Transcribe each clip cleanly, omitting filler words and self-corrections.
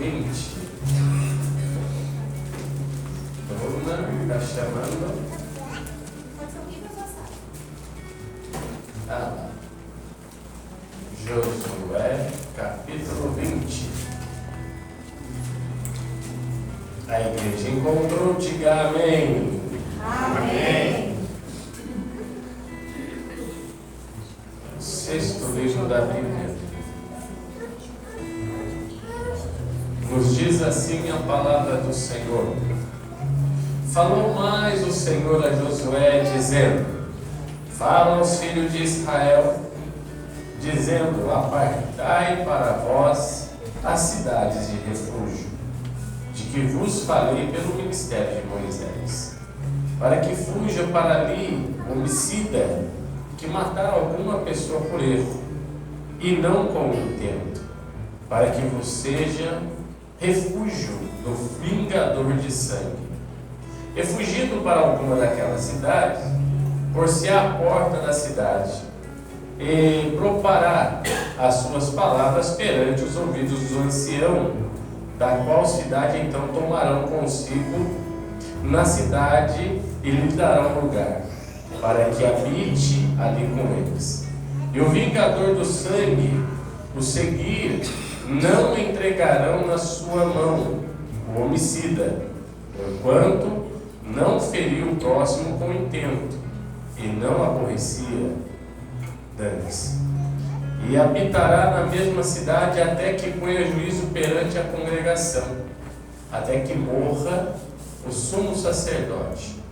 20. Bruna está chamando. Josué, capítulo 20. A igreja encontrou, diga amém. Amém. Sexto livro da Bíblia. Nos diz assim a palavra do Senhor. Falou mais o Senhor a Josué, dizendo: fala aos filhos de Israel, dizendo: apartai para vós as cidades de refúgio, de que vos falei pelo ministério de Moisés, para que fuja para ali homicida que matar alguma pessoa por erro, e não com intento, para que vos seja refúgio do vingador de sangue. E fugindo para alguma daquelas cidades, por-se à porta da cidade, e propará as suas palavras perante os ouvidos do ancião, da qual cidade então tomarão consigo na cidade e lhe darão lugar, para que habite ali com eles. E o vingador do sangue, o seguir, não entregarão na sua mão o homicida, porquanto não feriu o próximo com intento, e não aborrecia danos. E habitará na mesma cidade até que ponha juízo perante a congregação, até que morra o sumo sacerdote,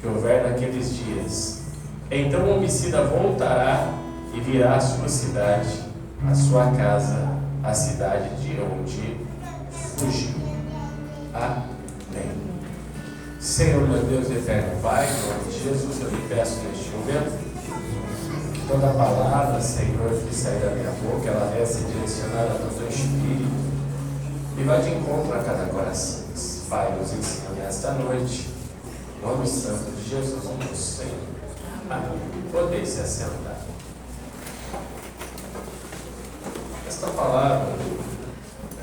que houver naqueles dias. Então o homicida voltará e virá à sua cidade, à sua casa, à cidade de onde fugiu. Amém. Senhor, meu Deus eterno Pai, em nome de Jesus, eu lhe peço neste momento que toda palavra, Senhor, que sair da minha boca, ela venha ser direcionada para o teu Espírito e vá de encontro a cada coração. Pai, nos ensina nesta noite, em nome santo de Jesus, nosso Senhor. Amém. Podem se assentar. Esta palavra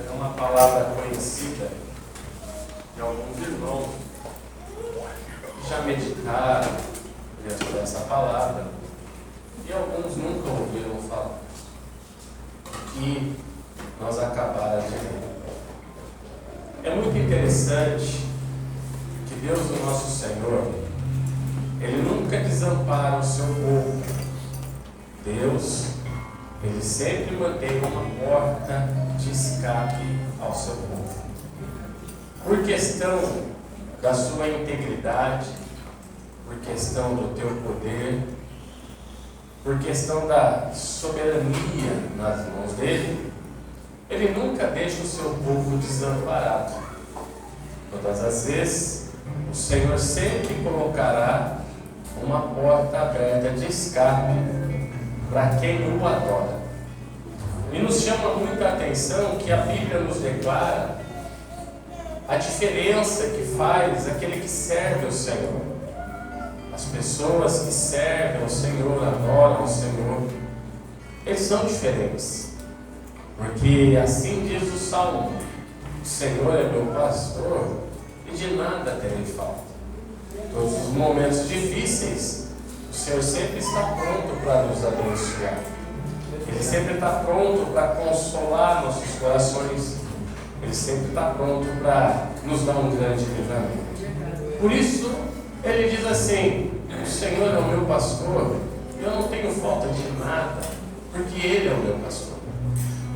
é uma palavra conhecida de alguns irmãos que já meditaram dentro dessa palavra e alguns nunca ouviram falar, que nós acabamos de ler. É muito interessante que Deus, o nosso Senhor, Ele nunca desampara o seu povo. Deus, Ele sempre mantém uma porta de escape ao seu povo. Por questão da sua integridade, por questão do teu poder, por questão da soberania nas mãos dele, Ele nunca deixa o seu povo desamparado. Todas as vezes, o Senhor sempre colocará uma porta aberta de escape para quem o adora. E nos chama muita atenção que a Bíblia nos declara a diferença que faz aquele que serve ao Senhor. As pessoas que servem ao Senhor, adoram ao Senhor, eles são diferentes. Porque assim diz o Salmo: o Senhor é meu pastor e de nada terei falta. Em todos os momentos difíceis, o Senhor sempre está pronto para nos abençoar. Ele sempre está pronto para consolar nossos corações. Ele sempre está pronto para nos dar um grande livramento. Por isso, ele diz assim: o Senhor é o meu pastor, eu não tenho falta de nada, porque Ele é o meu pastor.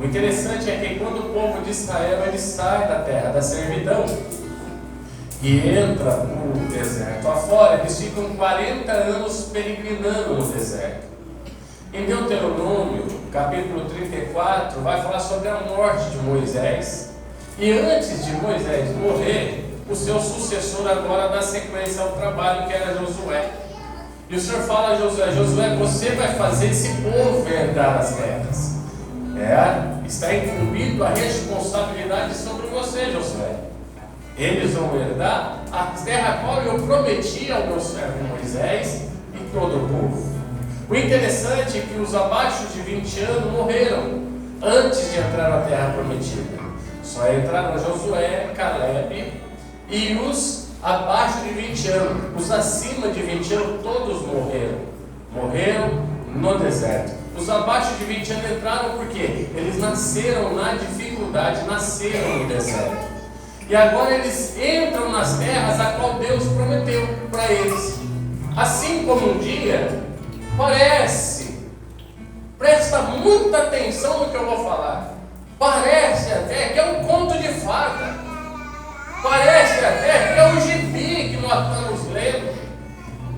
O interessante é que quando o povo de Israel ele sai da terra da servidão e entra no deserto afora, eles ficam 40 anos peregrinando no deserto. Em Deuteronômio, capítulo 34, vai falar sobre a morte de Moisés. E antes de Moisés morrer, o seu sucessor agora dá sequência ao trabalho, que era Josué. E o Senhor fala a Josué: Josué, você vai fazer esse povo herdar as terras. Está incumbido a responsabilidade sobre você, Josué. Eles vão herdar a terra a qual eu prometi ao meu servo Moisés e todo o povo. O interessante é que os abaixo de 20 anos morreram antes de entrar na terra prometida. Só entraram Josué, Caleb e os abaixo de 20 anos. Os acima de 20 anos todos morreram. Morreram no deserto. Os abaixo de 20 anos entraram porque eles nasceram na dificuldade, nasceram no deserto. E agora eles entram nas terras a qual Deus prometeu para eles. Assim como um dia, presta muita atenção no que eu vou falar. Parece até que é um conto de fada. Parece até que é um gibi que nós estamos lendo.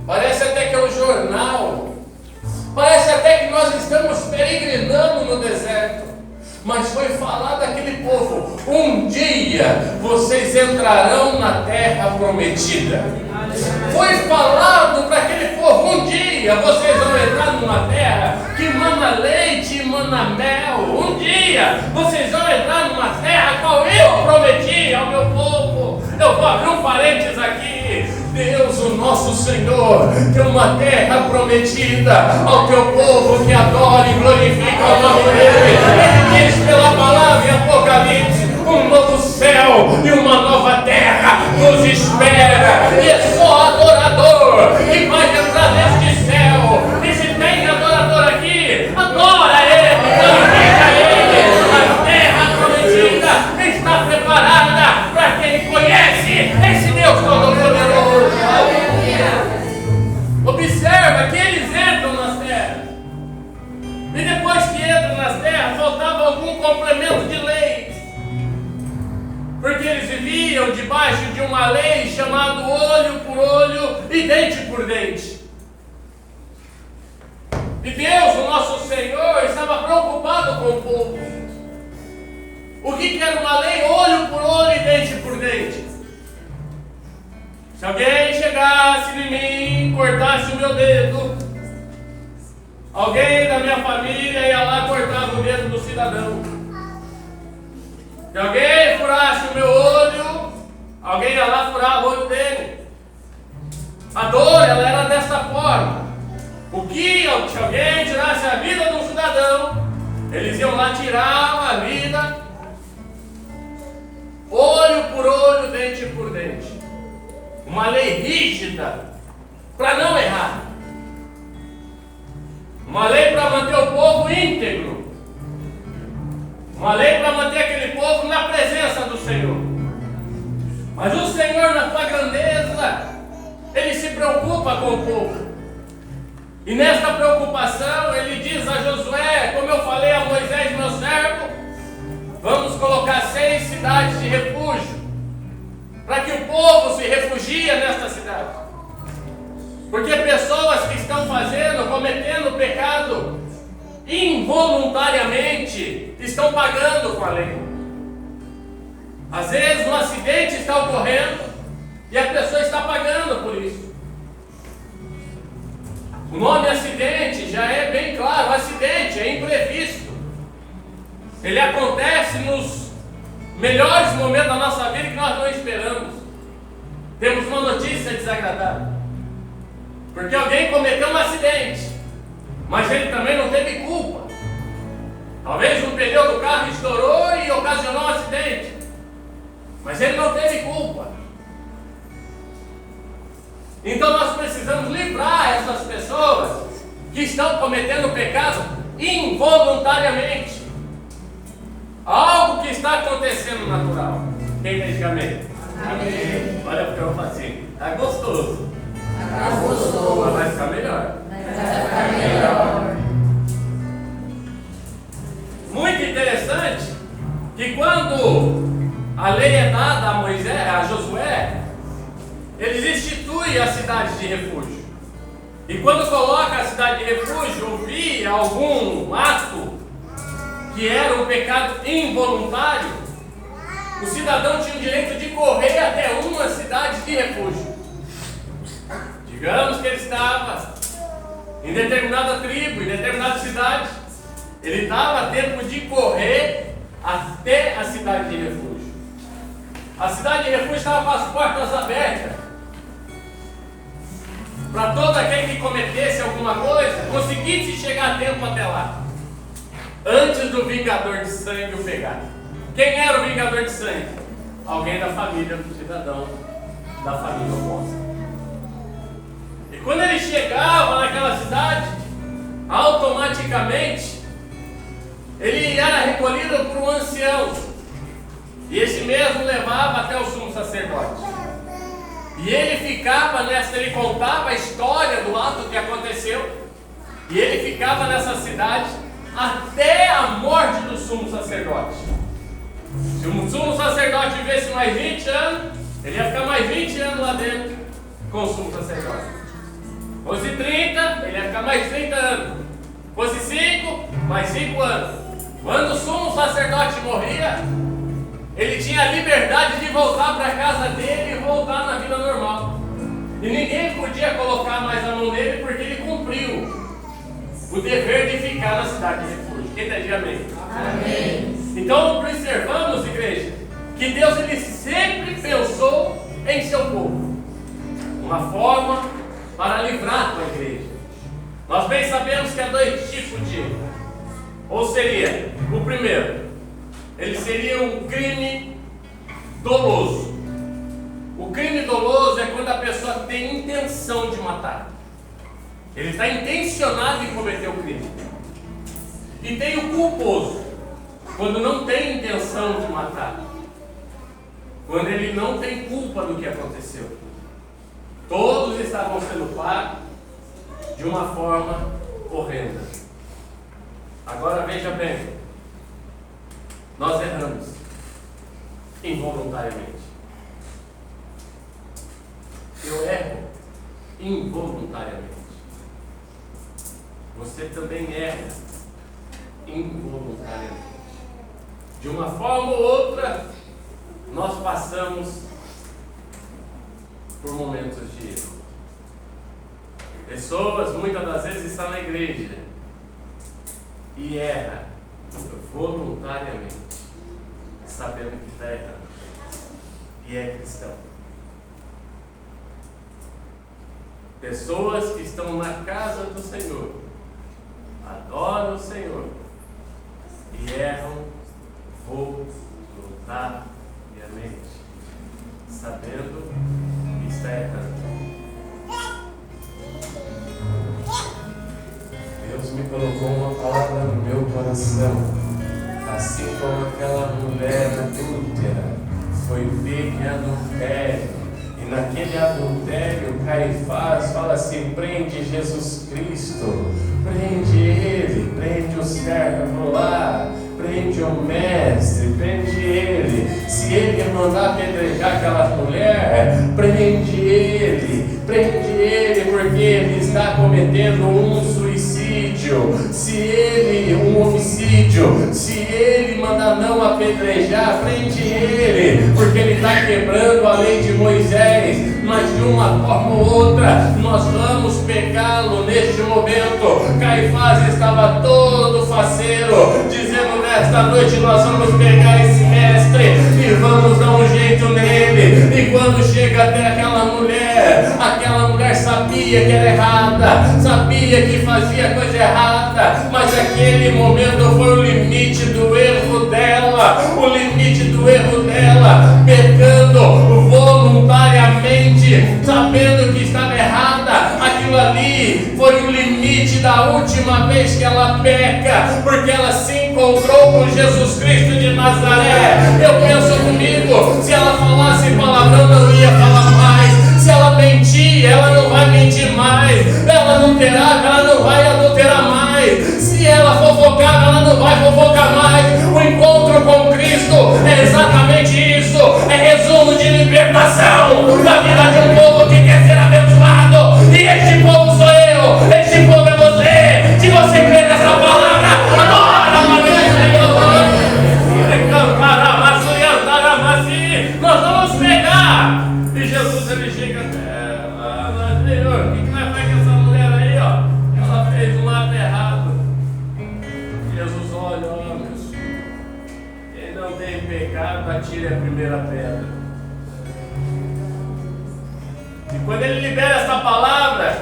Parece até que é um jornal. Parece até que nós estamos peregrinando no deserto. Mas foi falado daquele povo: um dia vocês entrarão na terra prometida. Foi falado para aquele povo: um dia vocês vão entrar numa terra que mana leite e mana mel. Um dia vocês vão entrar numa terra qual eu prometi ao meu povo. Eu vou abrir um parênteses aqui. Deus, o nosso Senhor, tem uma terra prometida ao teu povo que adora e glorifica o nome dele. Ele diz pela palavra em Apocalipse: um novo céu e uma nova terra nos espera. E é só adorador que vai entrar neste céu. E se tem adorador aqui, adora ele, glorifica ele. A terra prometida está preparada para quem conhece esse Deus Todo-Poderoso. Observa que eles entram nas terras. E depois que entram nas terras, faltava algum complemento de lei. Porque eles viviam debaixo de uma lei chamada olho por olho e dente por dente. E Deus, o nosso Senhor, estava preocupado com o povo. O que era uma lei olho por olho e dente por dente? Se alguém chegasse em mim, cortasse o meu dedo, alguém da minha família ia lá e cortava o dedo do cidadão. Se alguém furasse o meu olho, alguém ia lá e furava o olho dele. A dor, ela era desta forma. Se alguém tirasse a vida de um cidadão, eles iam lá tirar a vida, olho por olho, dente por dente. Uma lei rígida para não errar. Uma lei para manter o povo íntegro. Uma lei para manter aquele povo na presença do Senhor. Mas o Senhor, na sua grandeza, Ele se preocupa com o povo. E nesta preocupação, Ele diz a Josué, como eu falei a Moisés, meu servo: vamos colocar 6 cidades de refúgio, para que o povo se refugie nesta cidade. Porque pessoas que estão cometendo pecado involuntariamente, estão pagando com a lei. Às vezes um acidente está ocorrendo e a pessoa está pagando por isso. O nome acidente já é bem claro: o acidente é imprevisto. Ele acontece nos melhores momentos da nossa vida que nós não esperamos. Temos uma notícia desagradável, porque alguém cometeu um acidente, mas ele também não teve culpa. Talvez um pneu do carro estourou e ocasionou um acidente, mas ele não teve culpa. Então nós precisamos livrar essas pessoas que estão cometendo pecado involuntariamente. Algo que está acontecendo natural. Quem diz amém? Amém. Olha porque eu falo assim: está gostoso. Está gostoso. Mas vai ficar melhor. Vai ficar melhor. Muito interessante que quando a lei é dada a Moisés, a Josué, eles instituem a cidade de refúgio. E quando coloca a cidade de refúgio, ouvir algum ato que era um pecado involuntário, o cidadão tinha o direito de correr até uma cidade de refúgio. Digamos que ele estava em determinada tribo, em determinada cidade, ele dava tempo de correr até a cidade de refúgio. A cidade de refúgio estava com as portas abertas para todo aquele que cometesse alguma coisa conseguisse chegar a tempo até lá, antes do vingador de sangue o pegar. Quem era o vingador de sangue? Alguém da família do cidadão, da família oposta. E quando ele chegava naquela cidade, automaticamente ele era recolhido por um ancião. E esse mesmo levava até o sumo sacerdote. E ele ficava nessa, ele contava a história do ato que aconteceu. E ele ficava nessa cidade até a morte do sumo sacerdote. Se o sumo sacerdote vivesse mais 20 anos, ele ia ficar mais 20 anos lá dentro com o sumo sacerdote. Fosse 30, ele ia ficar mais 30 anos. Fosse 5, mais 5 anos. Quando o sumo sacerdote morria, ele tinha a liberdade de voltar para a casa dele e voltar na vida normal. E ninguém podia colocar mais a mão nele porque ele cumpriu o dever de ficar na cidade de refúgio. Quem está de amém? Amém. Então observamos, igreja, que Deus ele sempre pensou em seu povo. Uma forma para livrar a igreja. Nós bem sabemos que há dois tipos de. Ou seria, o primeiro, ele seria um crime doloso. O crime doloso é quando a pessoa tem intenção de matar. Ele está intencionado em cometer o crime. E tem o culposo, quando não tem intenção de matar. Quando ele não tem culpa do que aconteceu. Todos estavam sendo pagos de uma forma horrenda. Agora veja bem, nós erramos involuntariamente. Eu erro involuntariamente. Você também erra involuntariamente. De uma forma ou outra, nós passamos por momentos de erro. Pessoas muitas das vezes estão na igreja e erra voluntariamente, sabendo que está errando, e é cristão. Pessoas que estão na casa do Senhor, adoram o Senhor e erram voluntariamente, sabendo que está errando. Deus me colocou uma palavra no meu coração, assim como aquela mulher adúltera foi pega em adultério, e naquele adultério Caifás fala assim: prende Jesus Cristo, prende ele, prende o servo lá, prende o mestre, prende ele. Se ele mandar apedrejar aquela mulher, prende ele, porque ele está cometendo um suicídio. Se ele, um homicídio, se ele mandar não apedrejar, prende ele, porque ele está quebrando a lei de Moisés. Mas de uma forma ou outra, nós vamos pegá-lo neste momento. Caifás estava todo faceiro, dizendo: nesta noite nós vamos pegar esse mestre e vamos dar um jeito nele. E quando chega até aquela mulher sabia que era errada, sabia que fazia coisa errada, mas aquele momento foi o limite do erro dela, pecando voluntariamente, sabendo que estava errada. Aquilo ali foi o limite da última vez que ela peca, porque ela se encontrou com Jesus Cristo de Nazaré. Eu penso comigo, se ela falasse palavrão, não ia falar mais. Se ela mentir, ela não vai mentir mais. Ela não vai adulterar mais. Se ela fofocar, ela não vai fofocar mais. O encontro com Cristo é exatamente isso. É resumo de libertação da vida de um povo que quer ser abençoado. E este povo sou eu, este povo é você. Se você crê nessa palavra, adora a palavra do Senhor. Nós vamos pegar. E Jesus ele chega até ela: Senhor, o que vai fazer com essa mulher aí, ó? Ela fez um ato errado. Jesus olha: ó, meu filho, quem não tem pecado, atire a primeira pedra. E quando ele libera essa palavra,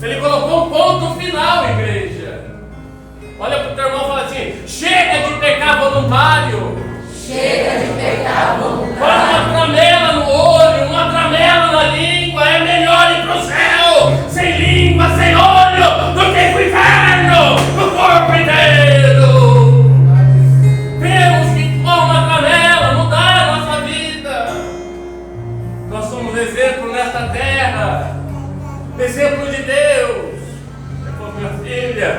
ele colocou um ponto final, igreja. Olha para o teu irmão e fala assim: chega de pecar voluntário. Chega de pecar Põe voluntário. uma tramela no olho, uma tramela na língua. É melhor ir para o céu sem língua, sem olho, do que ir para o inferno, no corpo inteiro. Temos que pôr uma tramela, mudar a nossa vida. Nós somos exemplo nesta terra, exemplo de Deus. Ele falou: minha filha,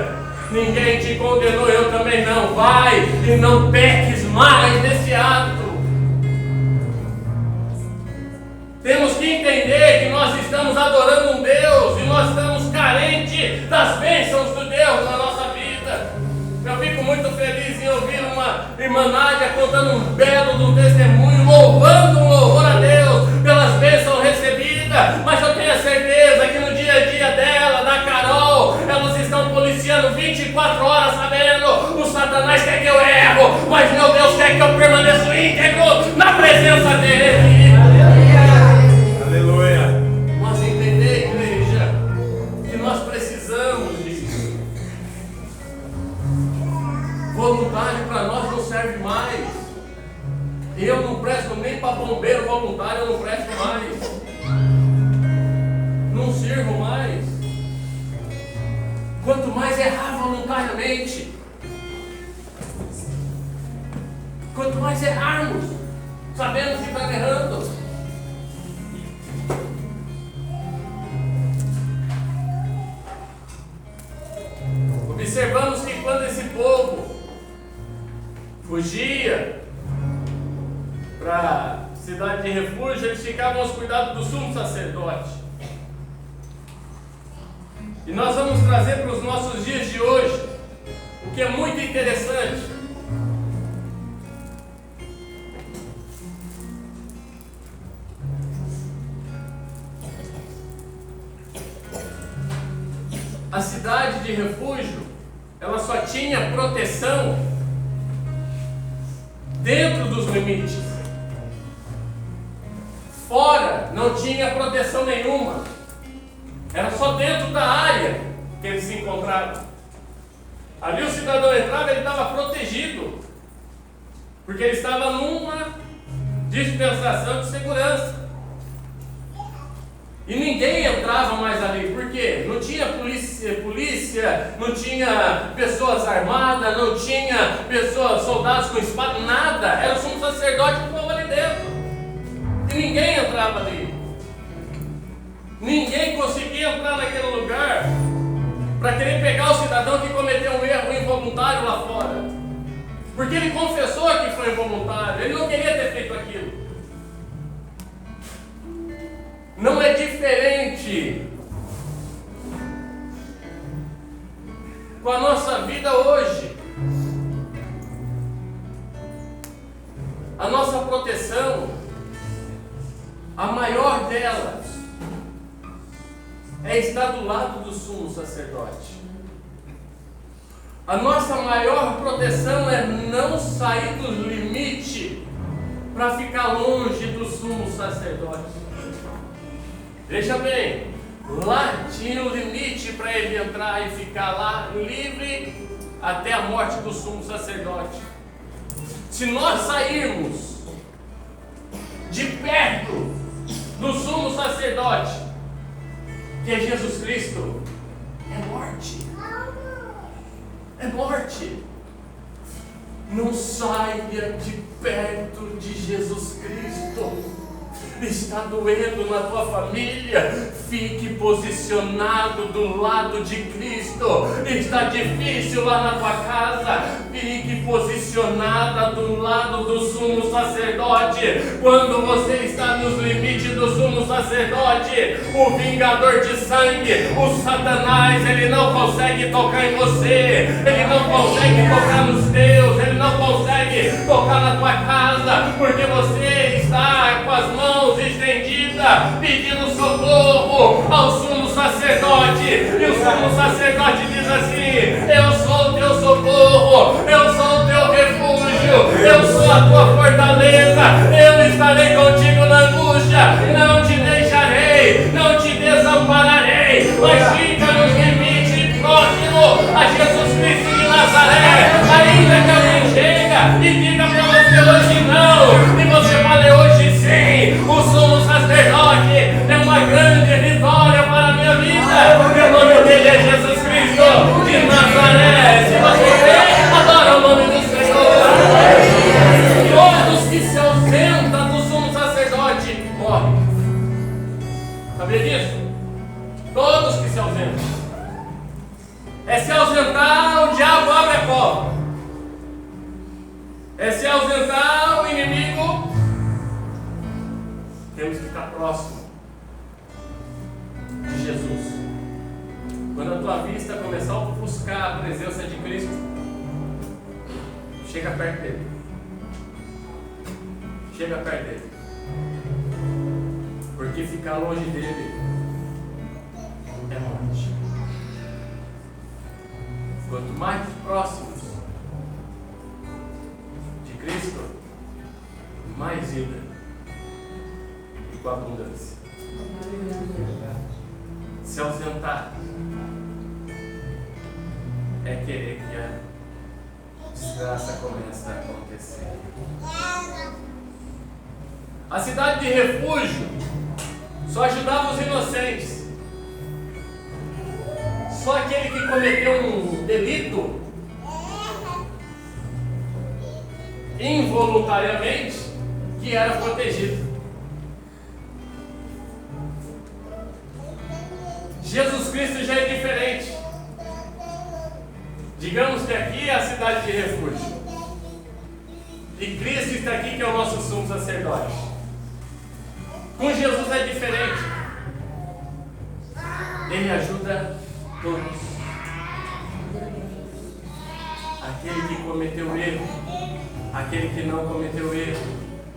ninguém te condenou, eu também não. Vai e não peques mais nesse ato. Temos que entender que nós estamos adorando um Deus e nós estamos carentes das bênçãos do Deus na nossa vida. Eu fico muito feliz em ouvir uma irmã Nádia contando um belo de um testemunho, louvando um louvor a Deus pelas bênçãos recebidas. Mas eu tenho a certeza que no dia a dia dela, da Carol, elas estão policiando 24 horas, sabendo: o Satanás quer que eu erro, mas meu Deus quer que eu permaneça íntegro na presença dele. Aleluia. Mas entender, igreja, que nós precisamos disso. Voluntário para nós não serve mais. Eu não presto nem para bombeiro voluntário, eu não presto mais. Não sirvo mais. Quanto mais errar voluntariamente, quanto mais errarmos, sabendo que está errando. Observamos que quando esse povo fugia para a cidade de refúgio, eles ficavam aos cuidados do sumo sacerdote. E nós vamos trazer para os nossos dias de hoje o que é muito interessante. A cidade de refúgio, ela só tinha proteção dentro dos limites. Fora não tinha proteção nenhuma. Era só dentro da área que eles se encontravam. Ali o cidadão entrava, ele estava protegido, porque ele estava numa dispensação de segurança. E ninguém entrava mais ali, por quê? Não tinha polícia, não tinha pessoas armadas, não tinha pessoas, soldados com espada, nada. Era o sumo sacerdote e o povo ali dentro. E ninguém entrava ali. Ninguém conseguia entrar naquele lugar para querer pegar o cidadão que cometeu um erro involuntário lá fora. Porque ele confessou que foi involuntário, ele não queria ter feito aquilo. Não é diferente com a nossa vida hoje. A nossa proteção, a maior delas, é estar do lado do sumo sacerdote. A nossa maior proteção é não sair do limite para ficar longe do sumo sacerdote. Veja bem, lá tinha um limite para ele entrar e ficar lá livre até a morte do sumo sacerdote. Se nós sairmos de perto do sumo sacerdote, que é Jesus Cristo, é morte. É morte. Não saia de perto de Jesus Cristo. Está doendo na tua família, fique posicionado do lado de Cristo. Está difícil lá na tua casa, fique posicionada do lado do sumo sacerdote. Quando você está nos limites do sumo sacerdote, o vingador de sangue, o Satanás, ele não consegue tocar em você, ele não consegue tocar nos teus, ele não consegue tocar na tua casa, porque você está com as mãos estendidas, pedindo socorro ao sumo sacerdote. E o sumo sacerdote diz assim: eu sou o teu socorro, eu sou o teu refúgio, eu sou a tua fortaleza, eu estarei contigo na angústia, não te deixarei, não te desampararei. Mas fica nos limites próximo a Jesus Cristo de Nazaré. Ainda que alguém chega e diga para você hoje: Sabia disso? Todos que se ausentam. É se ausentar, o diabo abre a cova. É se ausentar, o inimigo. Temos que ficar próximo de Jesus. Quando a tua vista começar a ofuscar a presença de Cristo, chega perto dele. Chega perto dele. Porque ficar longe dele é morte. Quanto mais próximos de Cristo, mais vida e com abundância. Se ausentar é querer que a desgraça comece a acontecer. A cidade de refúgio só ajudava os inocentes. Só aquele que cometeu um delito involuntariamente que era protegido. Jesus Cristo já é diferente. Digamos que aqui é a cidade de refúgio. E Cristo está aqui, que é o nosso sumo sacerdote. Com Jesus é diferente. Ele ajuda todos. Aquele que cometeu erro, aquele que não cometeu erro,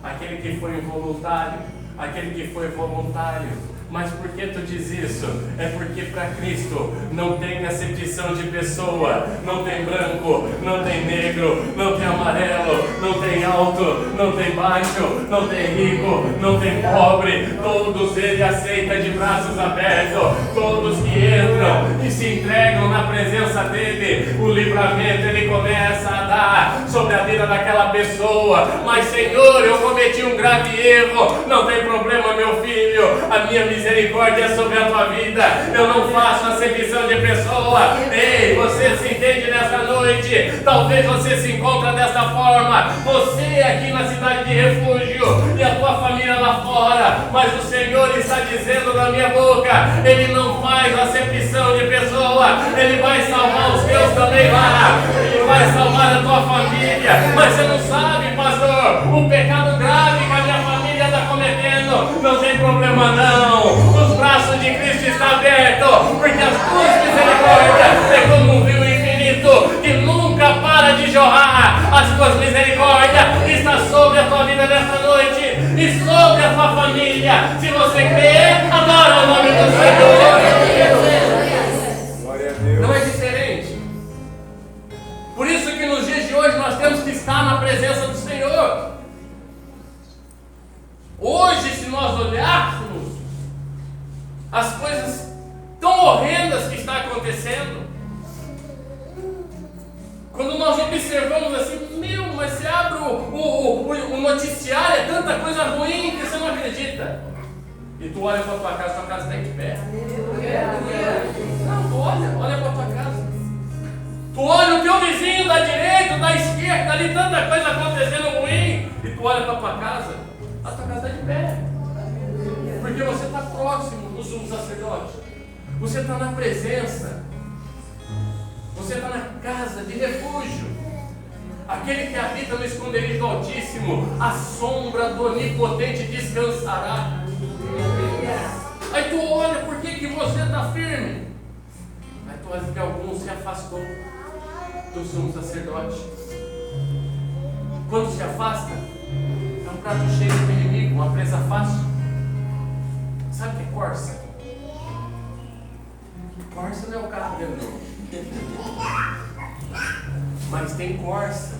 aquele que foi involuntário, aquele que foi voluntário. Mas por que tu diz isso? É porque para Cristo não tem acepção de pessoa, não tem branco, não tem negro, não tem amarelo, não tem alto, não tem baixo, não tem rico, não tem pobre. Todos ele aceita de braços abertos. Todos que entram e se entregam na presença dele, o livramento ele começa a dar sobre a vida daquela pessoa. Mas Senhor, eu cometi um grave erro. Não tem problema, meu filho, a minha misericórdia sobre a tua vida. Eu não faço acepção de pessoa. Ei, você se entende nessa noite? Talvez você se encontre desta forma. Você aqui na cidade de refúgio e a tua família lá fora. Mas o Senhor está dizendo na minha boca: Ele não faz acepção de pessoa. Ele vai salvar os teus também lá. Ele vai salvar a tua família. Mas você não sabe, pastor, o pecado grave que a minha família está cometendo. Não tem problema não. Os braços de Cristo estão abertos, porque as tuas misericórdias é como um rio infinito que nunca para de jorrar. As tuas misericórdias estão sobre a tua vida nesta noite e sobre a tua família. Se você crê, adora o nome do Senhor. Não é diferente. Por isso que nos dias de hoje nós temos que estar na presença do Senhor. Hoje, se nós olharmos as coisas tão horrendas que estão acontecendo, quando nós observamos assim, mas você abre o noticiário, é tanta coisa ruim que você não acredita. E tu olha para tua casa está em pé. Não, tu olha para tua casa. Tu olha o teu vizinho da direita, da esquerda, ali tanta coisa acontecendo ruim, e tu olha para tua casa, a tua casa está de pé. Porque você está próximo do sumo sacerdote. Você está na presença. Você está na casa de refúgio. Aquele que habita no esconderijo do Altíssimo, a sombra do Onipotente descansará. Aí tu olha, por que você está firme? Aí tu olha que alguns se afastou do sumo sacerdote. Quando se afasta, é um prato cheio do inimigo, uma presa fácil. Sabe o que é Corsa? Corsa não é o carro grandão. Mas tem Corsa.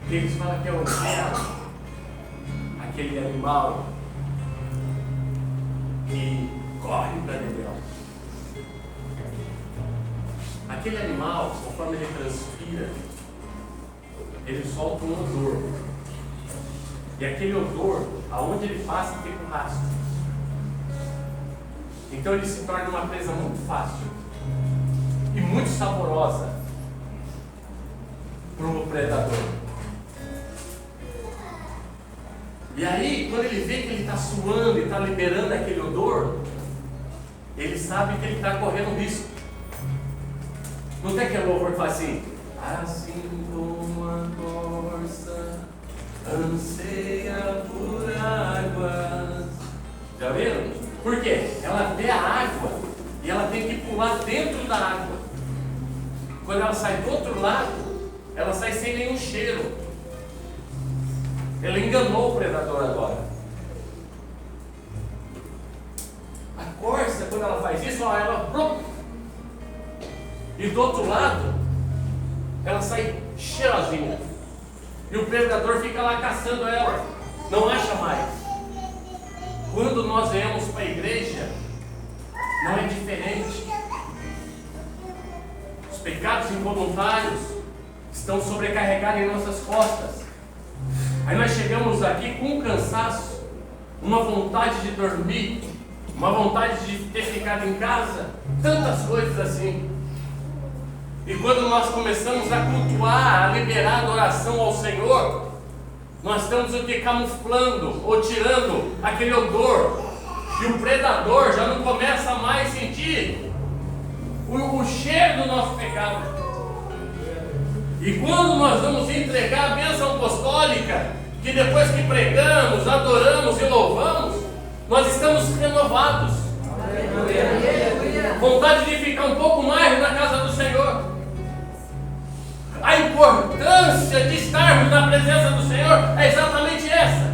Que eles falam que é o céu. Aquele animal que corre para Dedéu. Aquele animal, conforme ele transpira, ele solta um odor. E aquele odor, aonde ele passa, fica um rastro. Então ele se torna uma presa muito fácil e muito saborosa para o predador. E aí, quando ele vê que ele está suando e está liberando aquele odor, ele sabe que ele está correndo risco. Não tem aquele louvor que fala assim: assim como a corça anseia por águas. Já viram? Por quê? Ela vê a água e ela tem que pular dentro da água. Quando ela sai do outro lado, ela sai sem nenhum cheiro. Ela enganou o predador agora. A corça, quando ela faz isso, ó, ela... E do outro lado, ela sai cheirosinha. E o predador fica lá caçando ela. Não acha mais. Quando nós viemos para a igreja, não é diferente. Os pecados involuntários estão sobrecarregados em nossas costas. Aí nós chegamos aqui com um cansaço, uma vontade de dormir, uma vontade de ter ficado em casa, tantas coisas assim. E quando nós começamos a cultuar, a liberar a adoração ao Senhor, nós estamos o que? Camuflando ou tirando aquele odor. E o predador já não começa mais a sentir o cheiro do nosso pecado. E quando nós vamos entregar a bênção apostólica, que depois que pregamos, adoramos e louvamos, nós estamos renovados. Vontade de ficar um pouco mais na casa do Senhor. A importância de estarmos na presença do Senhor é exatamente essa.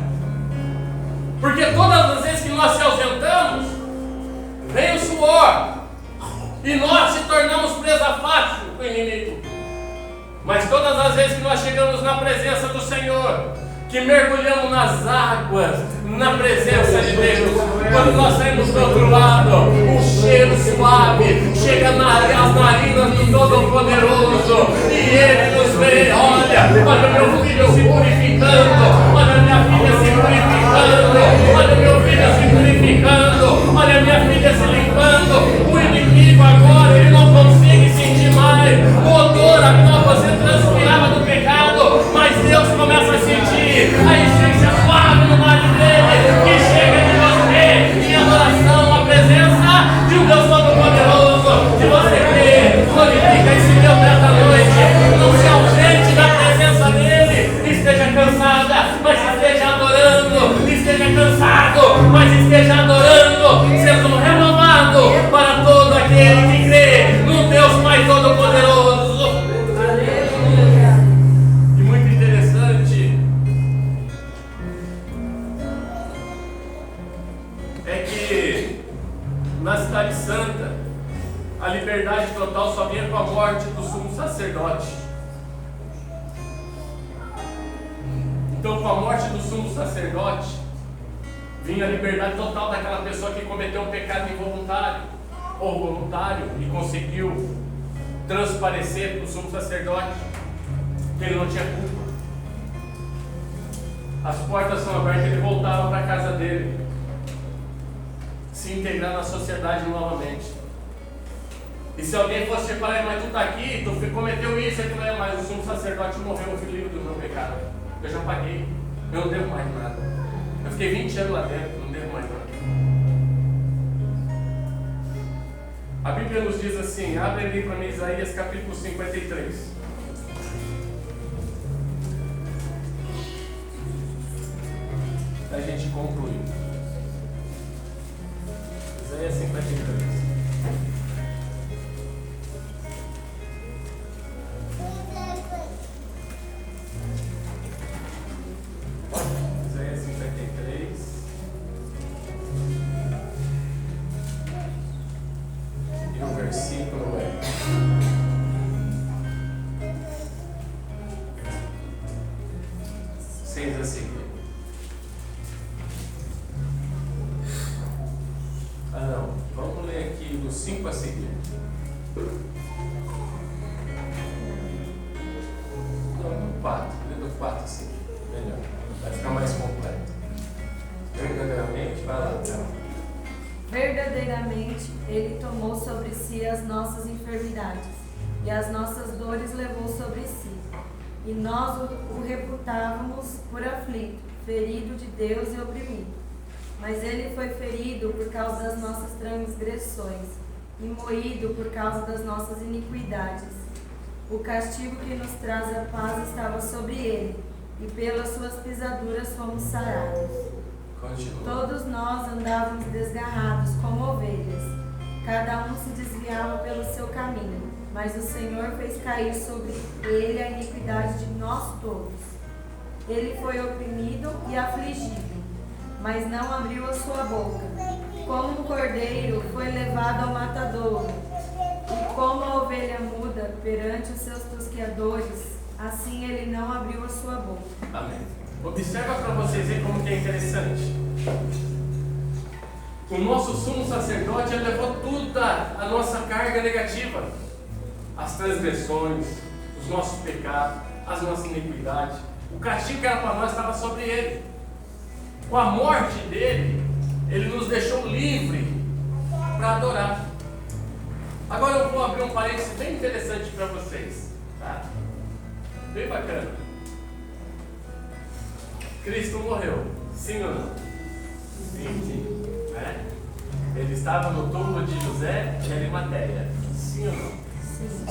Porque todas as vezes que nós se ausentamos, vem o suor, e nós se tornamos presa fácil do inimigo. Mas todas as vezes que nós chegamos na presença do Senhor, que mergulhamos nas águas, na presença de Deus, quando nós saímos do outro lado, um cheiro suave chega nas narinas do Todo-Poderoso, e Ele nos vê: olha meu filho se purificando, olha minha filha se purificando, olha meu filho se purificando, olha minha filha se limpando. O inimigo agora, ele não consegue sentir mais o odor a qual você transpirava do pecado, mas Deus começa a sentir a essência suave no mar dele, que chega de você em adoração à presença de um Deus Todo-Poderoso. Se você crê, glorifica esse Deus nesta noite. Não se ausente da presença dele, esteja cansada, mas esteja adorando, esteja cansado, mas esteja adorando, sendo renovado para todo aquele que crê no Deus Pai Todo-Poderoso. E muito interessante é que na Cidade Santa a liberdade total só vinha com a morte do sumo sacerdote. Então, com a morte do sumo sacerdote, vinha a liberdade total daquela pessoa que cometeu um pecado involuntário ou voluntário e conseguiu transparecer para o sumo sacerdote que ele não tinha culpa. As portas são abertas e ele voltava para a casa dele, se integrar na sociedade novamente. E se alguém fosse separar, mas tu está aqui, tu cometeu isso, aquilo é, mas o sumo sacerdote morreu, eu fui livre do meu pecado. Eu já paguei, eu não devo mais nada. Eu fiquei 20 anos lá dentro, não devo mais nada. A Bíblia nos diz assim, abre ali para mim Isaías capítulo 53. A gente conclui. Isaías 53. Isaías 53. E o versículo é 6 a seguir. Não, vamos ler aqui do 5 a seguir. Não, do 4, lê do 4 a seguir. Melhor, vai ficar mais completo. Verdadeiramente, vai lá, Théo. Verdadeiramente, Ele tomou sobre si as nossas enfermidades, e as nossas dores levou sobre si. e nós o reputávamos por aflito, ferido de Deus e oprimido. Mas ele foi ferido por causa das nossas transgressões e moído por causa das nossas iniquidades. O castigo que nos traz a paz estava sobre ele, e pelas suas pisaduras fomos sarados. Continua. Todos nós andávamos desgarrados como ovelhas, cada um se desviava pelo seu caminho, mas o Senhor fez cair sobre ele a iniquidade de nós todos. Ele foi oprimido e afligido, mas não abriu a sua boca. Como um cordeiro foi levado ao matadouro, e como a ovelha muda perante os seus tosqueadores, assim ele não abriu a sua boca. Amém. Observa para vocês aí como que é interessante. O nosso sumo sacerdote levou toda a nossa carga negativa. As transgressões, os nossos pecados, as nossas iniquidades. O castigo que era para nós estava sobre ele. Com a morte dele, ele nos deixou livre para adorar. Agora eu vou abrir um parênteses bem interessante para vocês, tá? Bem bacana. Cristo morreu, sim ou não? Sim. Né? Ele estava no túmulo de José de Arimateia, sim ou não? Sim.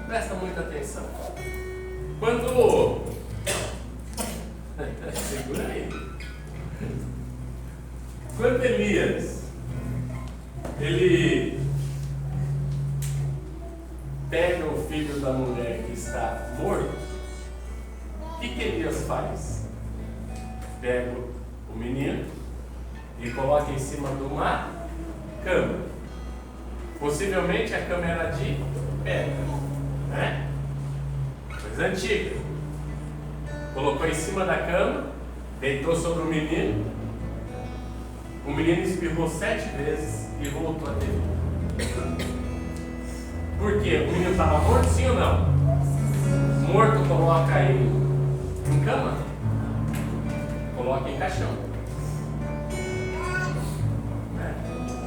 Presta muita atenção. Quando... Segura aí. Quando Elias, ele pega o filho da mulher que está morto, o que Elias faz? Pega o menino e coloca em cima de uma cama. Possivelmente a cama era de pedra, né? Coisa antiga. Colocou em cima da cama, deitou sobre o menino espirrou 7 vezes e voltou a ter vida. Por quê? O menino estava morto, sim ou não? Morto coloca em cama? Coloca em caixão.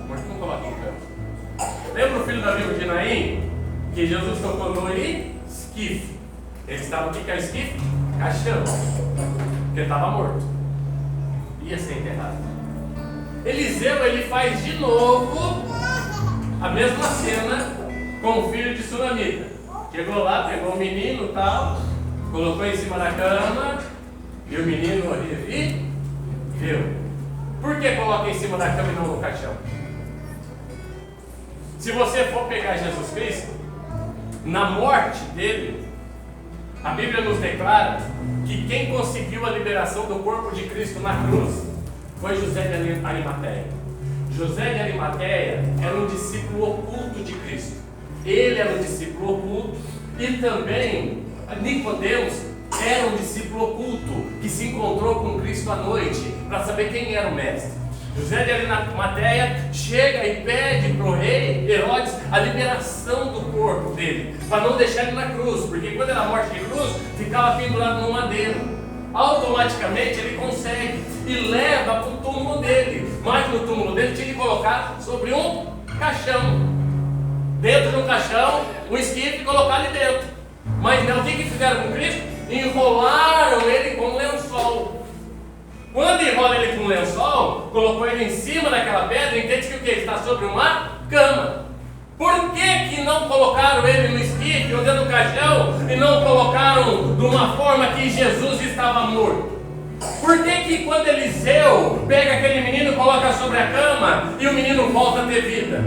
Morto não coloca em cama. Lembra o filho da viúva de Naim? Que Jesus tocou no esquife. Ele estava, o que é o esquife? Caixão. Porque ele estava morto. Ia ser enterrado. Eliseu, ele faz de novo a mesma cena com o filho de Sunamita. Chegou lá, pegou o menino e tal, colocou em cima da cama e o menino viu. Por que coloca em cima da cama e não no caixão? Se você for pegar Jesus Cristo, na morte dele, a Bíblia nos declara que quem conseguiu a liberação do corpo de Cristo na cruz foi José de Arimateia. José de Arimateia era um discípulo oculto de Cristo. Ele era um discípulo oculto e também Nicodemos era um discípulo oculto que se encontrou com Cristo à noite para saber quem era o mestre. José de Arimateia chega e pede para o rei Herodes a liberação do corpo dele, para não deixar ele na cruz, porque quando era morte de cruz, ficava pendurado no madeiro. Automaticamente ele consegue e leva para o túmulo dele, mas no túmulo dele tinha que colocar sobre um caixão. Dentro de um caixão, o esquife e colocar ali dentro. Mas não, o que fizeram com Cristo? Enrolaram ele com um lençol. Quando enrola ele com um lençol, colocou ele em cima daquela pedra, entende que o que? Está sobre uma cama. Por que não colocaram ele no esquife ou dentro do caixão e não colocaram de uma forma que Jesus estava morto? Por que quando Eliseu pega aquele menino e coloca sobre a cama e o menino volta a ter vida?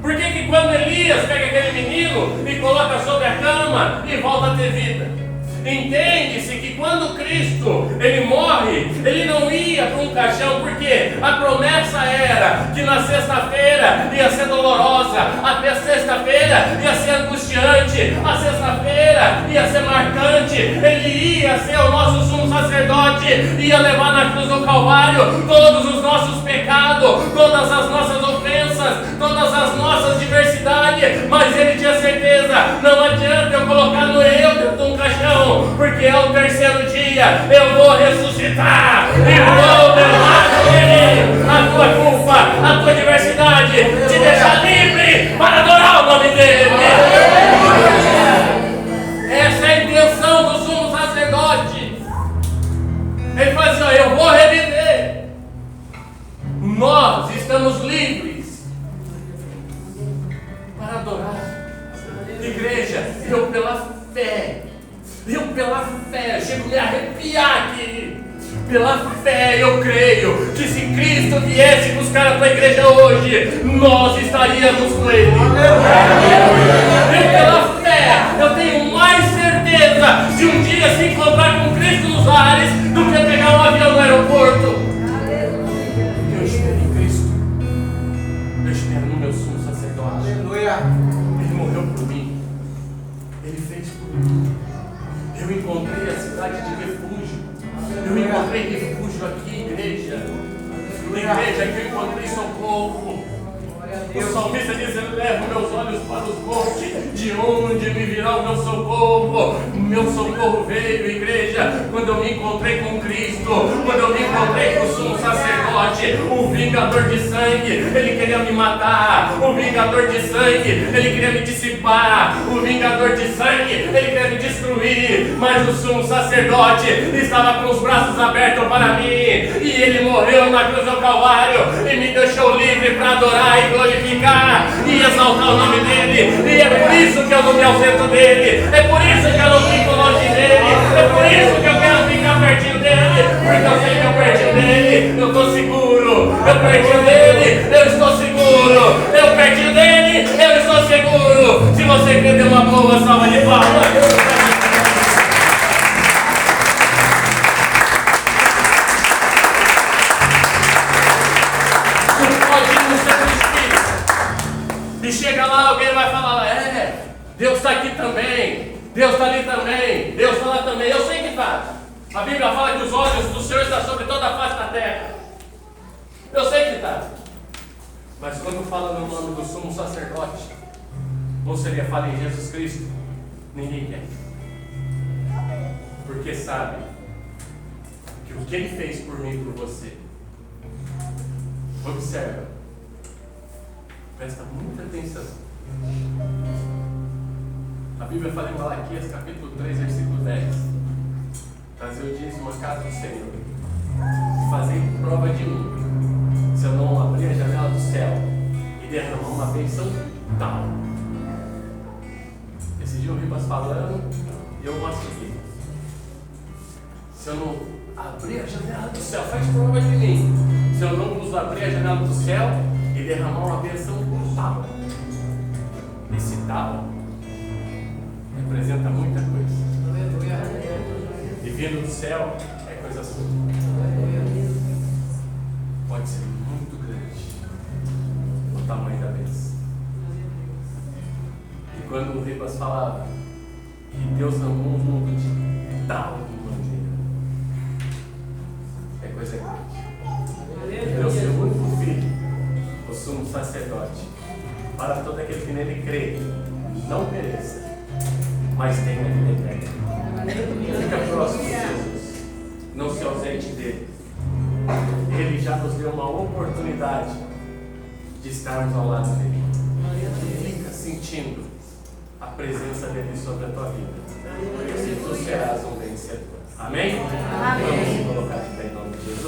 Por que quando Elias pega aquele menino e coloca sobre a cama e volta a ter vida? Entende-se que quando Cristo ele morre, ele não ia para um caixão, porque a promessa era que na sexta-feira ia ser dolorosa, até sexta-feira ia ser angustiante, a sexta-feira ia ser marcante, ele ia ser o nosso sumo sacerdote, ia levar na cruz do Calvário todos os nossos pecados, todas as nossas ofensas, todas as nossas diversidades, mas ele tinha certeza, não adianta eu colocar no eu dentro de um caixão, porque ao terceiro dia eu vou ressuscitar e vou levar nele a tua culpa, a tua diversidade, te deixar livre para adorar o nome dele. Essa é a intenção Pela fé eu creio que se Cristo viesse buscar a tua igreja hoje, nós estaríamos com Ele. Pela fé eu tenho mais certeza de um dia se encontrar com Cristo nos ares do que pegar um avião no aeroporto. Eu espero em Cristo. Eu espero no meu sumo sacerdote. Ele morreu por mim. Ele fez por mim. Eu encontrei a cidade de refúgio. Eu encontrei refúgio aqui, igreja. Na igreja que eu encontrei socorro. O salmista diz: eu levo meus olhos para os montes, de onde me virá o meu socorro? O meu socorro veio, igreja, quando eu me encontrei com Cristo, quando eu me encontrei com o sumo sacerdote, o vingador de sangue. Ele queria me matar, o vingador de sangue, ele queria me dissipar, o vingador de sangue, ele queria me destruir, mas o sumo sacerdote estava com os braços abertos para mim, e ele morreu na cruz do Calvário e me deixou livre para adorar e glorificar e exaltar o nome dele. E é por isso que eu não me ausento dele, é por isso que eu não fico longe dele, é por isso que eu quero ficar pertinho dele, porque eu sei que eu pertinho dele eu estou seguro, eu pertinho dele eu estou seguro, eu pertinho dele eu estou seguro. Se você quer ter uma boa salva de palmas. E chega lá, alguém vai falar: Deus está aqui também, Deus está ali também, Deus está lá também. Eu sei que está. A Bíblia fala que os olhos do Senhor estão sobre toda a face da terra. Eu sei que está. Mas quando fala no nome do sumo sacerdote, ou seria fala em Jesus Cristo, ninguém quer. Porque sabe que o que Ele fez por mim e por você. Observa. Presta muita atenção. A Bíblia fala em Malaquias capítulo 3, versículo 10. Trazei o dízimo à casa do Senhor e fazei prova de mim, se eu não abrir a janela do céu e derramar uma bênção tal. Esse dia o Ribas falando e eu assumi. Se eu não abrir a janela do céu, faz prova de mim. Se eu não vos abrir a janela do céu e derramar uma bênção tal. Esse tal representa muita coisa. E vindo do céu é coisa sua. Pode ser muito grande o tamanho da bênção. E quando o Ribas falava que Deus amou o mundo de tal maneira, é coisa grande. Deu seu único filho, o sumo sacerdote, para todo aquele que nele crê, não pereça, mas tenha a vida eterna. Fica próximo de Jesus, não se ausente dele. Ele já nos deu uma oportunidade de estarmos ao lado dele. Fica sentindo a presença dele sobre a tua vida, e tu serás um vencedor. Amém? Amém. Vamos colocar de pé em nome de Jesus.